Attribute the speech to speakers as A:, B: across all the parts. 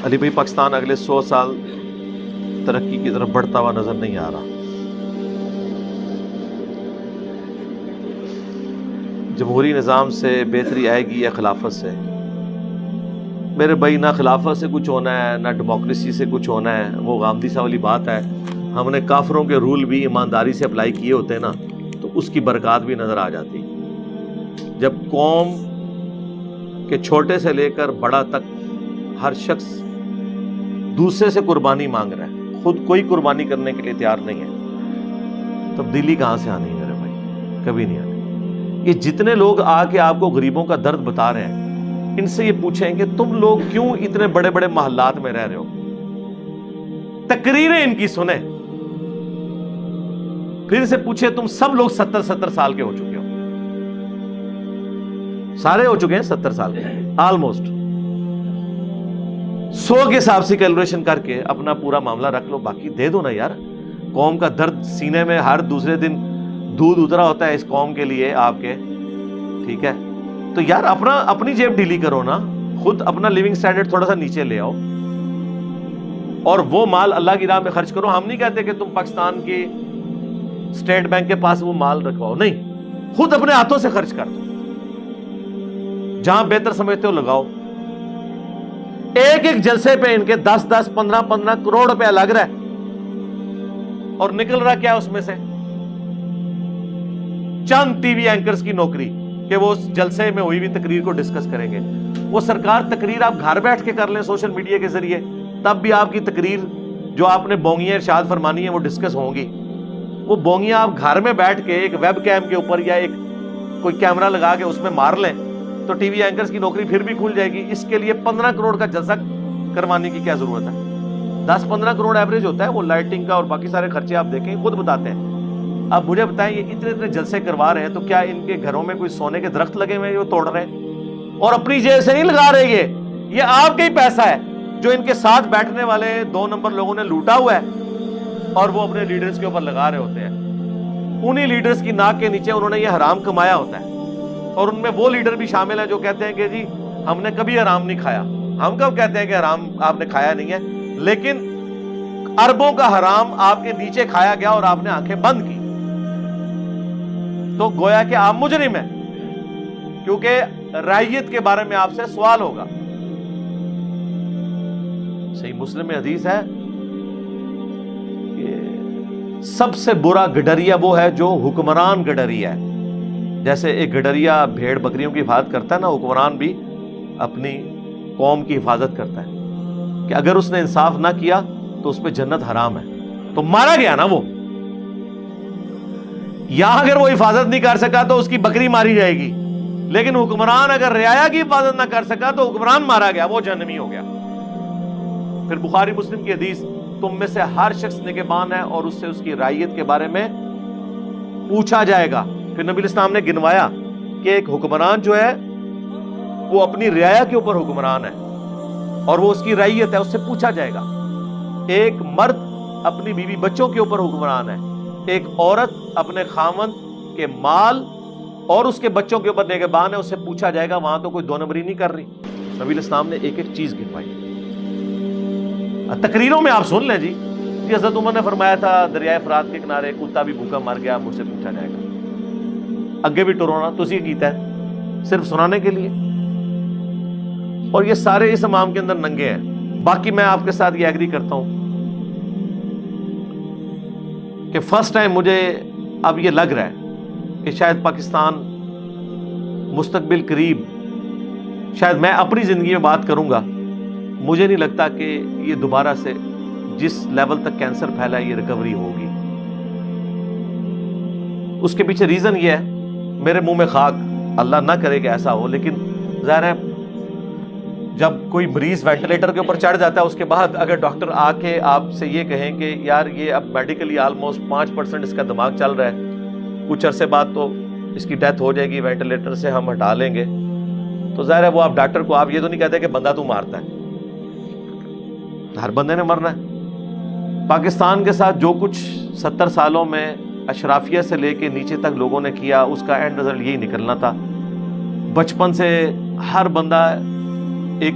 A: علی بھائی پاکستان اگلے 100 سال ترقی کی طرف بڑھتا ہوا نظر نہیں آ رہا. جمہوری نظام سے بہتری آئے گی یا خلافت سے؟ میرے بھائی نہ خلافت سے کچھ ہونا ہے نہ ڈیموکریسی سے کچھ ہونا ہے. وہ غامدی سا والی بات ہے. ہم نے کافروں کے رول بھی ایمانداری سے اپلائی کیے ہوتے ہیں نا تو اس کی برکات بھی نظر آ جاتی. جب قوم کے چھوٹے سے لے کر بڑا تک ہر شخص دوسرے سے قربانی مانگ رہا ہے, خود کوئی قربانی کرنے کے لیے تیار نہیں ہے, تبدیلی کہاں سے آنی ہے میرے بھائی؟ کبھی نہیں آنی. یہ جتنے لوگ آ کے آپ کو غریبوں کا درد بتا رہے ہیں, ان سے یہ پوچھیں کہ تم لوگ کیوں اتنے بڑے بڑے محلات میں رہ رہے ہو, تقریریں ان کی سنیں, پھر سے پوچھیں تم سب لوگ 70 سال کے ہو چکے ہو, سارے ہو چکے ہیں 70 سال کے آلموسٹ. 100 کے حساب سے کیلکولیشن کر کے اپنا پورا معاملہ رکھ لو, باقی دے دو نا یار. قوم کا درد سینے میں ہر دوسرے دن دودھ اترا ہوتا ہے اس قوم کے لیے آپ کے, ٹھیک ہے؟ تو یار اپنی جیب ڈھیلی کرو نا, خود اپنا لیونگ سٹینڈرڈ تھوڑا سا نیچے لے آؤ اور وہ مال اللہ کی راہ میں خرچ کرو. ہم نہیں کہتے کہ تم پاکستان کی اسٹیٹ بینک کے پاس وہ مال رکھواؤ, نہیں, خود اپنے ہاتھوں سے خرچ کر دو, جہاں بہتر سمجھتے ہو لگاؤ. ایک ایک جلسے پہ ان کے 10 15 کروڑ روپے لگ رہا ہے اور نکل رہا کیا اس میں سے؟ چند ٹی وی اینکرز کی نوکری کہ وہ اس جلسے میں ہوئی بھی تقریر کو ڈسکس کریں گے. وہ سرکار تقریر آپ گھر بیٹھ کے کر لیں سوشل میڈیا کے ذریعے, تب بھی آپ کی تقریر جو آپ نے بونگیاں ارشاد فرمانی ہے وہ ڈسکس ہوں گی. وہ بونگیاں آپ گھر میں بیٹھ کے ایک ویب کیم کے اوپر یا ایک کوئی کیمرہ لگا کے اس میں مار لیں تو ٹی وی اینکرز کی نوکری پھر بھی کھل جائے گی. اس کے لیے 15 کروڑ کا جلسہ کروانے کی کیا ضرورت ہے؟ 10-15 کروڑ ایوریج ہوتا ہے وہ لائٹنگ کا, اور باقی سارے خرچے آپ دیکھیں خود بتاتے ہیں. اب مجھے بتائیں یہ اتنے جلسے کروا رہے ہیں تو کیا ان کے گھروں میں کوئی سونے کے درخت لگے ہوئے ہیں جو توڑ رہے ہیں؟ اور اپنی جیب سے نہیں لگا رہے, یہ آپ کا ہی پیسہ ہے جو ان کے ساتھ بیٹھنے والے 2 نمبر لوگوں نے لوٹا ہوا ہے اور وہ اپنے لیڈرز کے اوپر لگا رہے ہوتے ہیں. انہی لیڈرز کی ناک کے نیچے انہوں نے یہ حرام کمایا ہوتا ہے, اور ان میں وہ لیڈر بھی شامل ہیں جو کہتے ہیں کہ جی ہم نے کبھی حرام نہیں کھایا. ہم کب کہتے ہیں کہ حرام آپ نے کھایا نہیں ہے, لیکن اربوں کا حرام آپ کے نیچے کھایا گیا اور آپ نے آنکھیں بند کی, تو گویا کہ آپ مجرم ہیں, کیونکہ رعیت کے بارے میں آپ سے سوال ہوگا. صحیح مسلم میں حدیث ہے کہ سب سے برا گڈریا وہ ہے جو حکمران گڈریا ہے. جیسے ایک گڈریا بھیڑ بکریوں کی حفاظت کرتا ہے نا, حکمران بھی اپنی قوم کی حفاظت کرتا ہے کہ اگر اس نے انصاف نہ کیا تو اس پہ جنت حرام ہے, تو مارا گیا نا وہ. یا اگر وہ حفاظت نہیں کر سکا تو اس کی بکری ماری جائے گی, لیکن حکمران اگر رعایا کی حفاظت نہ کر سکا تو حکمران مارا گیا, وہ جہنمی ہو گیا. پھر بخاری مسلم کی حدیث, تم میں سے ہر شخص نگہبان ہے اور اس سے اس کی رعیت کے بارے میں پوچھا جائے گا. پھر نبی الاسلام نے گنوایا کہ ایک حکمران جو ہے وہ اپنی رعایا کے اوپر حکمران ہے اور وہ اس کی رعیت ہے, اس سے پوچھا جائے گا. ایک مرد اپنی بیوی بچوں کے اوپر حکمران ہے, ایک عورت اپنے خامند کے مال اور اس کے بچوں کے اوپر نگہبان ہے, اس سے پوچھا جائے گا. وہاں تو کوئی دو نمبری نہیں کر رہی. نبی الاسلام نے ایک ایک چیز گنوائی. تقریروں میں آپ سن لیں جی حضرت عمر نے فرمایا تھا دریائے فرات کے کنارے کتا بھی بھوکا مر گیا, مجھ سے پوچھا جائے گا. اگے بھی ٹرونا تو اسی کیتا ہے صرف سنانے کے لیے, اور یہ سارے اس امام کے اندر ننگے ہیں. باقی میں آپ کے ساتھ یہ ایگری کرتا ہوں کہ فرسٹ ٹائم مجھے اب یہ لگ رہا ہے کہ شاید پاکستان مستقبل قریب, شاید میں اپنی زندگی میں بات کروں گا, مجھے نہیں لگتا کہ یہ دوبارہ سے جس لیول تک کینسر پھیلا ہے یہ ریکوری ہوگی. اس کے پیچھے ریزن یہ ہے, میرے منہ میں خاک, اللہ نہ کرے کہ ایسا ہو, لیکن ظاہر ہے جب کوئی مریض وینٹیلیٹر کے اوپر چڑھ جاتا ہے اس کے بعد اگر ڈاکٹر آ کے آپ سے یہ کہیں کہ یار یہ اب میڈیکلی آلموسٹ 5% اس کا دماغ چل رہا ہے, کچھ عرصے بعد تو اس کی ڈیتھ ہو جائے گی, وینٹیلیٹر سے ہم ہٹا لیں گے, تو ظاہر ہے وہ آپ ڈاکٹر کو آپ یہ تو نہیں کہتے کہ بندہ تو مارتا ہے, ہر بندے نے مرنا ہے. پاکستان کے ساتھ جو کچھ 70 سالوں میں اشرافیہ سے لے کے نیچے تک لوگوں نے کیا, اس کا اینڈ رزلٹ یہی نکلنا تھا. بچپن سے ہر بندہ ایک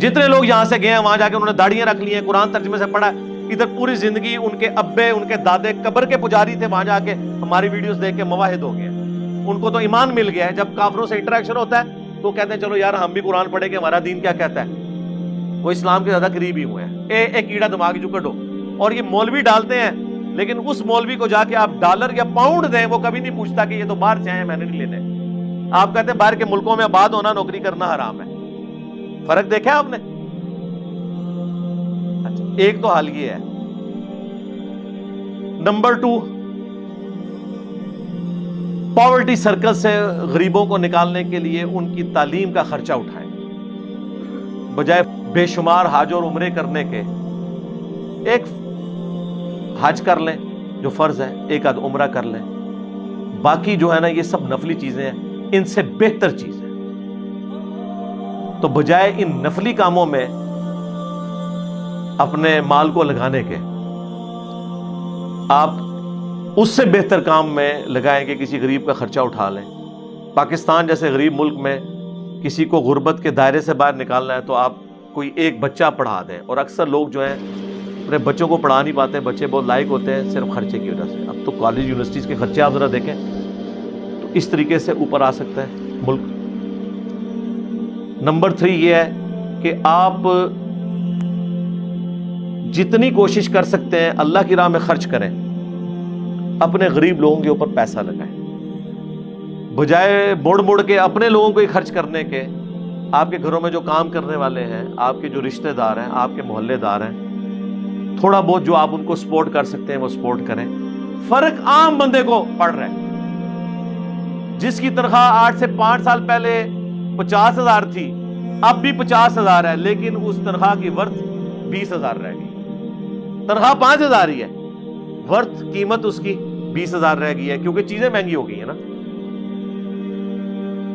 A: جتنے لوگ یہاں سے گئے ہیں وہاں جا کے انہوں نے داڑیاں رکھ لی ہیں, قرآن ترجمے سے پڑھا, ادھر پوری زندگی ان کے ابے ان کے دادے قبر کے پجاری تھے, وہاں جا کے ہماری ویڈیوز دیکھ کے موحد ہو گئے. ان کو تو ایمان مل گیا ہے. جب کافروں سے انٹریکشن ہوتا ہے تو کہتے ہیں چلو یار ہم بھی قرآن پڑھیں کہ ہمارا دین کیا کہتا ہے. وہ اسلام کے زیادہ قریب ہی ہوئے ہیں. ایک کیڑا دماغ جو کڈو. اور یہ مولوی ڈالتے ہیں, لیکن اس مولوی کو جا کے آپ ڈالر یا پاؤنڈ دیں, وہ کبھی نہیں پوچھتا کہ یہ تو باہر سے آئے ہیں, میں نے نہیں لینے. آپ کہتے ہیں باہر کے ملکوں میں آباد ہونا, نوکری کرنا حرام ہے. فرق دیکھا ہے آپ نے؟ اچھا, ایک تو حال یہ ہے. نمبر 2, پاورٹی سرکل سے غریبوں کو نکالنے کے لیے ان کی تعلیم کا خرچہ اٹھائیں. بجائے بے شمار حج اور عمرے کرنے کے, ایک حج کر لیں جو فرض ہے, ایک آدھ عمرہ کر لیں. باقی جو ہے نا یہ سب نفلی چیزیں ہیں, ان سے بہتر چیز ہے. تو بجائے ان نفلی کاموں میں اپنے مال کو لگانے کے, آپ اس سے بہتر کام میں لگائیں کہ کسی غریب کا خرچہ اٹھا لیں. پاکستان جیسے غریب ملک میں کسی کو غربت کے دائرے سے باہر نکالنا ہے تو آپ کوئی ایک بچہ پڑھا دیں. اور اکثر لوگ جو ہیں اپنے بچوں کو پڑھا نہیں پاتے, بچے بہت لائق ہوتے ہیں صرف خرچے کی وجہ سے. اب تو کالج یونیورسٹیز کے خرچے آپ ذرا دیکھیں, تو اس طریقے سے اوپر آ سکتا ہے ملک. نمبر 3 یہ ہے کہ آپ جتنی کوشش کر سکتے ہیں اللہ کی راہ میں خرچ کریں, اپنے غریب لوگوں کے اوپر پیسہ لگائیں. بجائے مڑ کے اپنے لوگوں کو ہی خرچ کرنے کے, آپ کے گھروں میں جو کام کرنے والے ہیں, آپ کے جو رشتہ دار ہیں, آپ کے محلے دار ہیں, تھوڑا بہت جو آپ ان کو سپورٹ کر سکتے ہیں وہ سپورٹ کریں. فرق عام بندے کو پڑ رہا ہے. جس کی تنخواہ 8 سے 5 سال پہلے 50,000 تھی, اب بھی 50,000 ہے, لیکن اس تنخواہ کی ورث 20,000 رہ گئی. تنخواہ 5,000 ہی ہے, ورث قیمت اس کی 20,000 رہ گئی ہے, کیونکہ چیزیں مہنگی ہو گئی ہیں نا.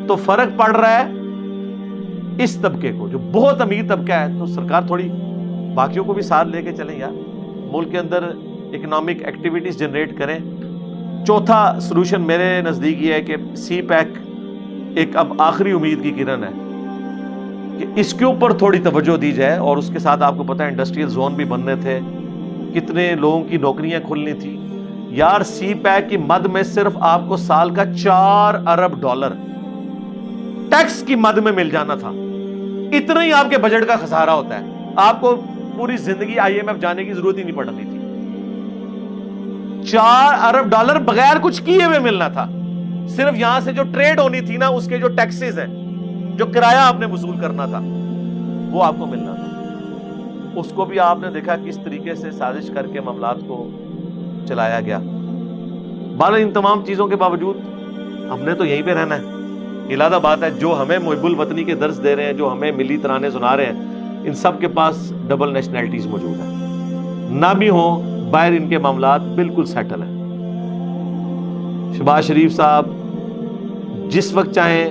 A: تو فرق پڑ رہا ہے اس طبقے کو جو بہت امیر طبقہ ہے. تو سرکار تھوڑی باقیوں کو بھی ساتھ لے کے چلیں یار, ملک کے اندر اکنامک ایکٹیویٹیز جنریٹ کریں. چوتھا سلوشن میرے نزدیک یہ ہے کہ سی پیک ایک اب آخری امید کی کرن ہے کہ اس کے اوپر تھوڑی توجہ دی جائے. اور اس کے ساتھ آپ کو پتہ ہے انڈسٹریل زون بھی بننے تھے, کتنے لوگوں کی نوکریاں کھلنی تھی یار. سی پیک کی مد میں صرف آپ کو سال کا $4 ارب ٹیکس کی مد میں مل جانا تھا. اتنا ہی آپ کے بجٹ کا خسارہ ہوتا ہے. آپ کو پوری زندگی IMF جانے کی ضرورت ہی نہیں پڑنی تھی. $4 ارب بغیر کچھ کیے ہوئے ملنا تھا. صرف یہاں سے جو ٹریڈ ہونی تھی نا, اس کے جو ٹیکسز ہیں, جو کرایہ آپ نے وصول کرنا تھا, وہ آپ کو ملنا تھا. اس کو بھی آپ نے دیکھا کس طریقے سے سازش کر کے معاملات کو چلایا گیا. بہرحال ان تمام چیزوں کے باوجود ہم نے تو یہیں پہ رہنا ہے. علادہ بات ہے, جو ہمیں محب الوطنی کے درس دے رہے ہیں, جو ہمیں ملی ترانے سنا رہے ہیں, ان سب کے پاس ڈبل نیشنلٹیز موجود ہیں. نہ بھی ہوں, باہر ان کے معاملات بالکل سیٹل ہیں. شہباز شریف صاحب جس وقت چاہیں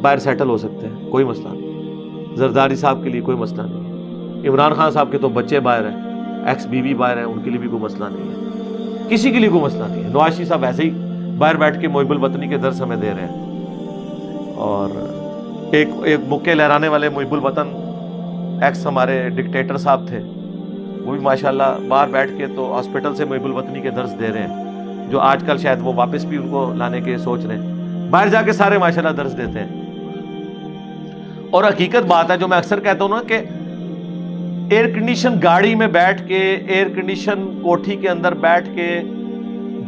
A: باہر سیٹل ہو سکتے ہیں, کوئی مسئلہ نہیں. زرداری صاحب کے لیے کوئی مسئلہ نہیں ہے. عمران خان صاحب کے تو بچے باہر ہیں, ایکس بیوی باہر ہیں, ان کے لیے بھی کوئی مسئلہ نہیں ہے. کسی کے لیے کوئی مسئلہ نہیں ہے. نواز شریف صاحب ایسے ہی باہر بیٹھ کے محب الوطنی کے درس ہمیں دے رہے ہیں. اور ایک مکے لہرانے والے محب الوطن ایکس ہمارے ڈکٹیٹر صاحب تھے, وہ بھی ماشاءاللہ باہر بیٹھ کے تو ہاسپٹل سے محب الوطنی کے درس دے رہے ہیں, جو آج کل شاید وہ واپس بھی ان کو لانے کے سوچ رہے ہیں. باہر جا کے سارے ماشاءاللہ درس دیتے ہیں. اور حقیقت بات ہے جو میں اکثر کہتا ہوں نا, کہ ایئر کنڈیشن گاڑی میں بیٹھ کے, ایئر کنڈیشن کوٹھی کے اندر بیٹھ کے,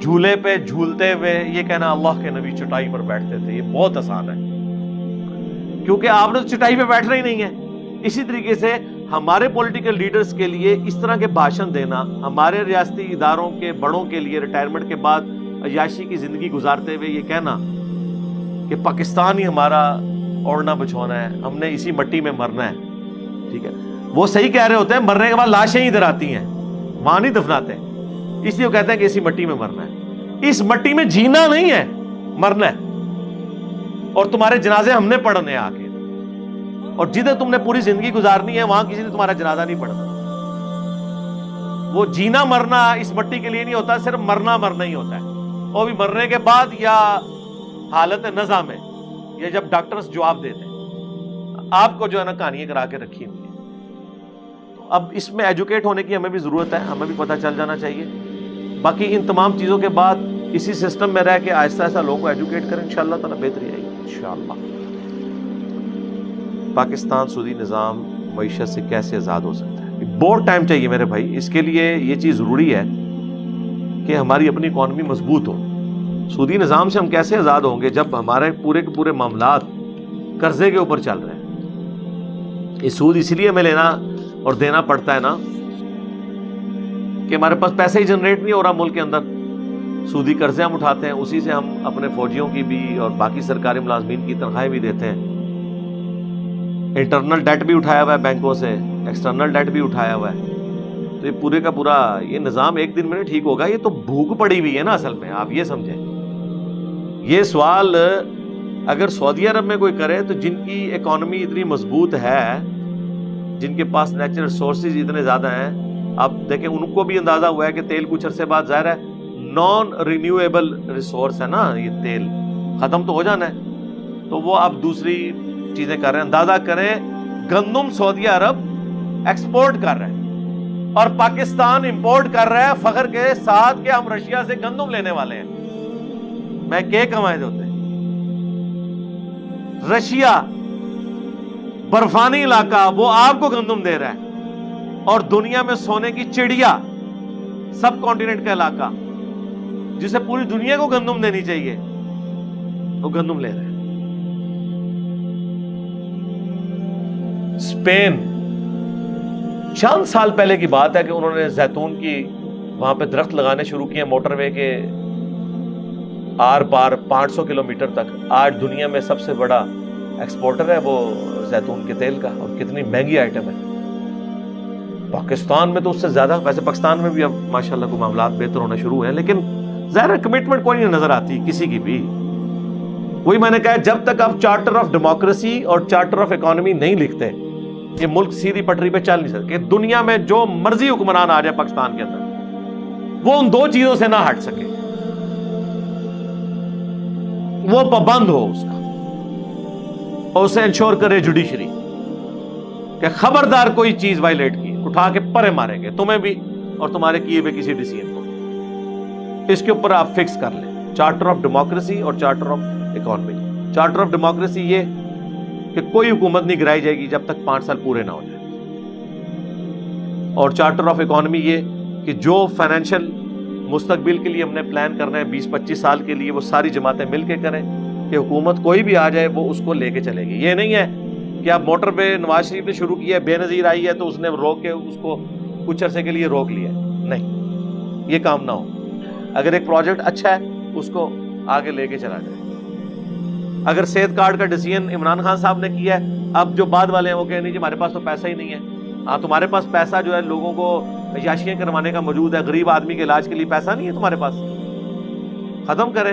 A: جھولے پہ جھولتے ہوئے یہ کہنا اللہ کے نبی چٹائی پر بیٹھتے تھے, یہ بہت آسان ہے, کیونکہ آپ نے تو چٹائی پہ بیٹھنا ہی نہیں ہے. اسی طریقے سے ہمارے پولیٹیکل لیڈرز کے لیے اس طرح کے بھاشن دینا, ہمارے ریاستی اداروں کے بڑوں کے لیے ریٹائرمنٹ کے بعد عیاشی کی زندگی گزارتے ہوئے یہ کہنا کہ پاکستان ہی ہمارا اوڑھنا بچھونا ہے, ہم نے اسی مٹی میں مرنا ہے. ٹھیک ہے, وہ صحیح کہہ رہے ہوتے ہیں, مرنے کے بعد لاشیں ہی ادھر آتی ہیں, وہاں نہیں دفناتے, اس لیے وہ کہتے ہیں کہ اسی مٹی میں مرنا ہے. اس مٹی میں جینا نہیں ہے, مرنا ہے. اور تمہارے جنازے ہم نے پڑھنے آ کے, اور جدھر تم نے پوری زندگی گزارنی ہے وہاں کسی نے تمہارا جنازہ نہیں پڑھنا. وہ جینا مرنا اس مٹی کے لیے نہیں ہوتا, صرف مرنا ہی ہوتا ہے. اور بھی مرنے کے بعد یا حالت نزع میں, یا جب ڈاکٹرز جواب دیتے ہیں, آپ کو جو ہے نا کہانیاں کرا کے رکھی ہوئی ہیں. اب اس میں ایجوکیٹ ہونے کی ہمیں بھی ضرورت ہے, ہمیں بھی پتہ چل جانا چاہیے. باقی ان تمام چیزوں کے بعد اسی سسٹم میں رہ کے آہستہ آہستہ لوگوں کو ایجوکیٹ کریں, انشاءاللہ تعالیٰ بہتری آئے گی انشاءاللہ. پاکستان سودی نظام معیشت سے کیسے آزاد ہو سکتا ہے؟ بہت ٹائم چاہیے میرے بھائی. اس کے لیے یہ چیز ضروری ہے کہ ہماری اپنی اکانومی مضبوط ہو. سودی نظام سے ہم کیسے آزاد ہوں گے جب ہمارے پورے کے پورے معاملات قرضے کے اوپر چل رہے ہیں. یہ سود اس لیے ہمیں لینا اور دینا پڑتا ہے نا کہ ہمارے پاس پیسے ہی جنریٹ نہیں ہو رہا ملک کے اندر. سودی قرضے ہم اٹھاتے ہیں, اسی سے ہم اپنے فوجیوں کی بھی اور باقی سرکاری ملازمین کی تنخواہیں بھی دیتے ہیں. انٹرنل ڈیٹ بھی اٹھایا ہوا ہے بینکوں سے, ایکسٹرنل ڈیٹ بھی اٹھایا ہوا ہے. تو یہ پورے کا پورا یہ نظام ایک دن میں نہیں ٹھیک ہوگا. یہ تو بھوک پڑی ہوئی ہے نا اصل میں, آپ یہ سمجھیں. یہ سوال اگر سعودی عرب میں کوئی کرے تو جن کی اکانومی اتنی مضبوط ہے, جن کے پاس نیچرل ریسورسز اتنے زیادہ ہیں, آپ دیکھیں ان کو بھی اندازہ ہوا ہے کہ تیل کچھ عرصے بعد ظاہر ہے نان رینیویبل ریسورس ہے نا, یہ تیل ختم تو ہو جانا ہے, تو وہ آپ دوسری چیزیں کر رہے ہیں. اندازہ کریں گندم سعودی عرب ایکسپورٹ کر رہے ہیں اور پاکستان امپورٹ کر رہا ہے فخر کے ساتھ کہ ہم رشیا سے گندم لینے والے ہیں. میں کہ کمائے ہوتے ہیں رشیا برفانی علاقہ وہ آپ کو گندم دے رہا ہے, اور دنیا میں سونے کی چڑیا سب کانٹیننٹ کا علاقہ جسے پوری دنیا کو گندم دینی چاہیے وہ گندم لے رہے ہیں. اسپین چند سال پہلے کی بات ہے کہ انہوں نے زیتون کی وہاں پہ درخت لگانے شروع کیے موٹر وے کے آر پار 500 کلومیٹر تک. آج دنیا میں سب سے بڑا ایکسپورٹر ہے وہ زیتون کے تیل کا, اور کتنی مہنگی آئٹم ہے. پاکستان میں تو اس سے زیادہ, ویسے پاکستان میں بھی اب ماشاءاللہ کو معاملات بہتر ہونا شروع ہیں, لیکن ظاہر کمٹمنٹ کوئی نہیں نظر آتی کسی کی بھی. وہی میں نے کہا جب تک آپ چارٹر آف ڈیموکریسی اور چارٹر آف اکانومی نہیں لکھتے یہ ملک سیدھی پٹری پہ چل نہیں سکتے. دنیا میں جو مرضی حکمران آ جائے پاکستان کے اندر وہ ان دو چیزوں سے نہ ہٹ سکے, وہ پابند ہو اس کا اور اسے انشور کرے جوڈیشری کہ خبردار کوئی چیز وائلیٹ کی اٹھا کے پرے ماریں گے تمہیں بھی اور تمہارے کیے ہوئے کسی ڈیسیژن کو. اس کے اوپر آپ فکس کر لیں چارٹر آف ڈیموکریسی اور charter of economy. Charter of democracy یہ کہ کوئی حکومت نہیں گرائی جائے گی جب تک 5 سال پورے نہ ہو جائے, اور چارٹر آف اکانومی یہ کہ جو فائنینشیل مستقبل کے لیے ہم نے پلان کرنا ہے 20-25 سال کے لیے وہ ساری جماعتیں مل کے کریں کہ حکومت کوئی بھی آ جائے وہ اس کو لے کے چلے گی. یہ نہیں ہے کہ آپ موٹر پہ نواز شریف نے شروع کیا ہے, بے نظیر آئی ہے تو اس نے روک کے اس کو کچھ عرصے کے لیے روک لیا. نہیں, یہ کام نہ ہو. اگر ایک پروجیکٹ اچھا ہے اس کو آگے لے کے چلا جائے. اگر صحت کارڈ کا ڈیسیژن عمران خان صاحب نے کیا ہے, اب جو بعد والے ہیں وہ کہیں نہیں جی ہمارے پاس تو پیسہ ہی نہیں ہے. ہاں تمہارے پاس پیسہ جو ہے لوگوں کو عیاشیاں کروانے کا موجود ہے, غریب آدمی کے علاج کے لیے پیسہ نہیں ہے تمہارے پاس, ختم کرے.